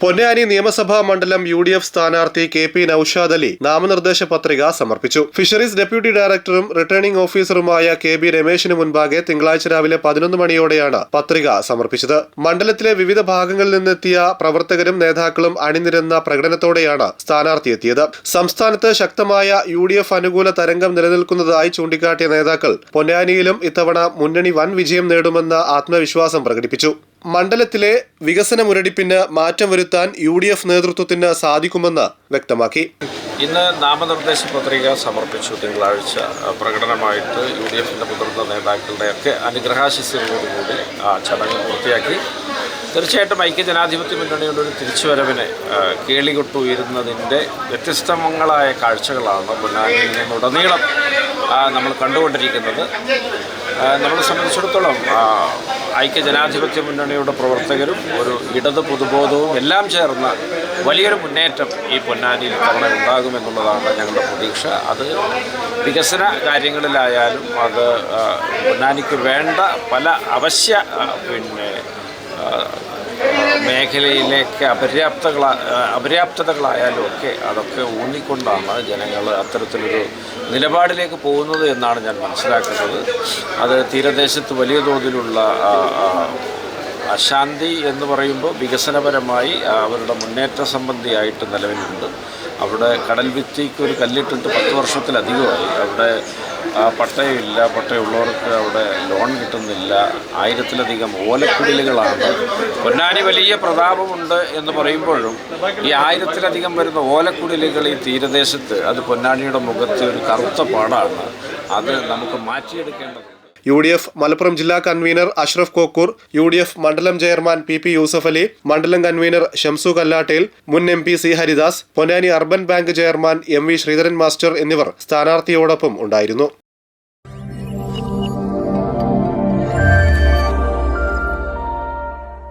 പൊന്നാനി നിയമസഭാ മണ്ഡലം UDF സ്ഥാനാർത്ഥി KP നൌഷാദ് അലി നാമനിർദ്ദേശ പത്രിക സമർപ്പിച്ചു. ഫിഷറീസ് ഡെപ്യൂട്ടി ഡയറക്ടറും റിട്ടേണിംഗ് ഓഫീസറുമായ KB രമേശിന് മുൻപാകെ തിങ്കളാഴ്ച രാവിലെ 11 മണിയോടെയാണ് പത്രിക സമർപ്പിച്ചത്. മണ്ഡലത്തിലെ വിവിധ ഭാഗങ്ങളിൽ നിന്നെത്തിയ പ്രവർത്തകരും നേതാക്കളും അണിനിരന്ന പ്രകടനത്തോടെയാണ് സ്ഥാനാർത്ഥി എത്തിയത്. സംസ്ഥാനത്ത് ശക്തമായ UDF അനുകൂല തരംഗം നിലനിൽക്കുന്നതായി ചൂണ്ടിക്കാട്ടിയ നേതാക്കൾ പൊന്നാനിയിലും ഇത്തവണ മുന്നണി വൻ വിജയം നേടുമെന്ന ആത്മവിശ്വാസം പ്രകടിപ്പിച്ചു. മണ്ഡലത്തിലെ വികസന മുരടിപ്പിന് മാറ്റം വരുത്താൻ UDF നേതൃത്വത്തിന് സാധിക്കുമെന്ന് വ്യക്തമാക്കി. ഇന്ന് നാമനിർദ്ദേശ പത്രിക സമർപ്പിച്ചു. തിങ്കളാഴ്ച പ്രകടനമായിട്ട് UDFിൻ്റെ മുതിർന്ന നേതാക്കളുടെയൊക്കെ അനുഗ്രഹാശിസ്സുകളോടുകൂടി ആ ചടങ്ങ് പൂർത്തിയാക്കി. തീർച്ചയായിട്ടും ഐക്യജനാധിപത്യ മുന്നണിയുടെ ഒരു തിരിച്ചുവരവിനെ കേളികൊട്ടുയരുന്നതിൻ്റെ വ്യത്യസ്തങ്ങളായ കാഴ്ചകളാണ് പൊന്നാനിയിൽ നിന്നുടനീളം നമ്മൾ കണ്ടുകൊണ്ടിരിക്കുന്നത്. നമ്മളെ സംബന്ധിച്ചിടത്തോളം ഐക്യജനാധിപത്യ മുന്നണിയുടെ പ്രവർത്തകരും ഒരു ഇടത് പൊതുബോധവും എല്ലാം ചേർന്ന വലിയൊരു മുന്നേറ്റം ഈ പൊന്നാനിയിൽ തവണ ഉണ്ടാകുമെന്നുള്ളതാണ് ഞങ്ങളുടെ പ്രതീക്ഷ. അത് വികസന കാര്യങ്ങളിലായാലും അത് പൊന്നാനിക്ക് വേണ്ട പല അവശ്യ മേഖലയിലേക്ക് അപര്യാപ്തതകളായാലും ഒക്കെ അതൊക്കെ ഊന്നിക്കൊണ്ടാണ് ജനങ്ങൾ അത്തരത്തിലൊരു നിലപാടിലേക്ക് പോകുന്നത് എന്നാണ് ഞാൻ മനസ്സിലാക്കുന്നത്. അത് തീരദേശത്ത് വലിയ തോതിലുള്ള അശാന്തി എന്ന് പറയുമ്പോൾ വികസനപരമായി അവരുടെ മുന്നേറ്റ സംബന്ധിയായിട്ട് നിലവിലുണ്ട്. അവിടെ കടൽ ഭിത്തിക്ക് ഒരു കല്ലിട്ടിട്ട് 10 വർഷത്തിലധികമായി. അവിടെ പട്ടയമില്ല, പട്ടയമുള്ളവർക്ക് അവിടെ ലോൺ കിട്ടുന്നില്ല. 1000-ലധികം ഓലക്കുടിലുകളാണ്. പൊന്നാനി വലിയ പ്രതാപമുണ്ട് എന്ന് പറയുമ്പോഴും ഈ 1000-ലധികം വരുന്ന ഓലക്കുടിലുകൾ ഈ തീരദേശത്ത് അത് പൊന്നാനിയുടെ മുഖത്ത് ഒരു കറുത്ത പാടാണ്. അത് നമുക്ക് മാറ്റിയെടുക്കേണ്ടതുണ്ട്. UDF മലപ്പുറം ജില്ലാ കൺവീനർ അഷ്റഫ് കോക്കൂർ, UDF മണ്ഡലം ചെയർമാൻ PP യൂസഫ് അലി, മണ്ഡലം കൺവീനർ ഷംസു കല്ലാട്ടയിൽ, മുൻ MP C Haridas, Ponnani urban bank chairman MV Sreedharan master എന്നിവർ സ്ഥാനാർത്ഥിയോടൊപ്പം ഉണ്ടായിരുന്നു.